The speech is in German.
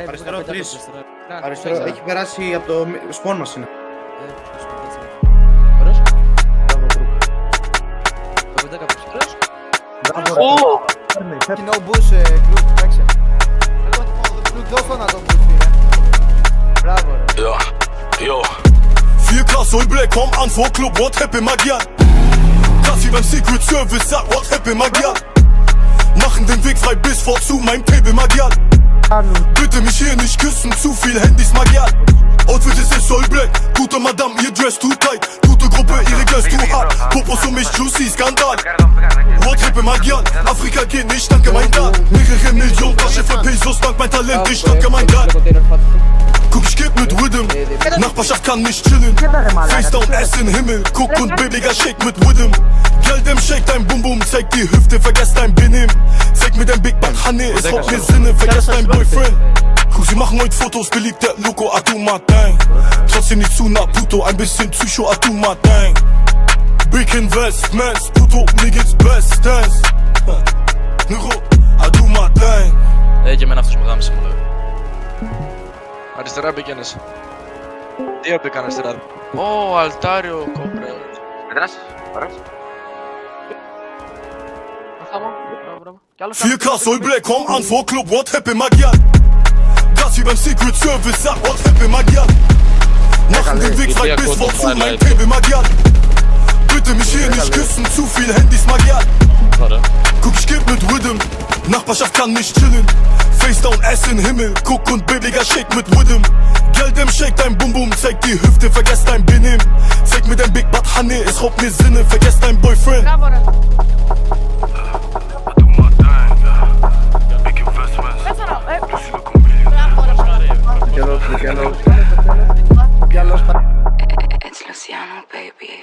Αριστερό, τρεις. Ναι, Αριστερό, ναι. έχει περάσει από το σπον μας είναι. Ωραίος. Μπράβο, Κρουκ. Το 50 κάποιος. Ωραίος. Μπράβο, ρε. No bush, Κρουκ, παίξε. Κρουκ, δώσ' το να τον bush, φίλε. Μπράβο, ρε. Ja, yo. 4K Soul Black, komm an vor Club, what happy Magian. Krass wie beim Secret Service, sag what happy Magian. Machen den Weg frei bis vor zu meinem Table Magian. Bitte mich hier nicht küssen, zu viel Handys Magian. Outfit ist Soul Black, gute Madame, ihr Dress too tight. Gute Gruppe, ihre Girls too hard. Popos um mich, juicy, Skandal. What happy Magian, Afrika geht nicht, danke mein Gott. Mehrere Millionen Tasche für Pesos, dank mein Talent, ich danke mein Gott. Guck, ich geb mit Rhythm, Nachbarschaft kann nicht chillen. Face down, Ass in Himmel, guck und babyger Shake mit Rhythm. Geld im Shake, dein Bum Bum, zeig die Hüfte, vergesst dein Benehmen. Zeig mir dein Big Bad Honey, es haut mir Sinne, vergesst dein Boyfriend. Guck, sie machen heute Fotos, beliebt der Loco, Atuma Dang. Trotzdem nicht zu Naruto, ein bisschen Psycho, Atuma Dang. Big Investments, Puto, mir geht's bestens. Nero, Atuma Dang. Και εμένα αυτός μου γάμισε μου λέει. Αριστερά μπήκε ένας. Δύο μπήκαν αριστερά. Ω, Αλτάριο, κόμπρε. Μετράς. Ωραίος. Μπράβο, μπράβο. Κι άλλος 4K Soul Black, komm an vor Club, what happy Magian. Das wie beim Secret Service, sag what happy Magian. Machen den Weg frei bis vor zu mein Table Magian. Bitte mich hier nicht küssen, zu viel Handys Magian. Guck, ich geb mit Rhythm, Nachbarschaft kann nicht chillen. Face down, Ass in Himmel, guck und babyger Shake mit Rhythm. Geld im Shake, dein Bum Bum, zeig die Hüfte, vergesst dein Benehmen. Zeig mir dein Big Bad Honey, es raubt mir Sinne, vergesst dein Boyfriend. Μπράβο, ρε. Κι άλλος. It's Luciano, baby.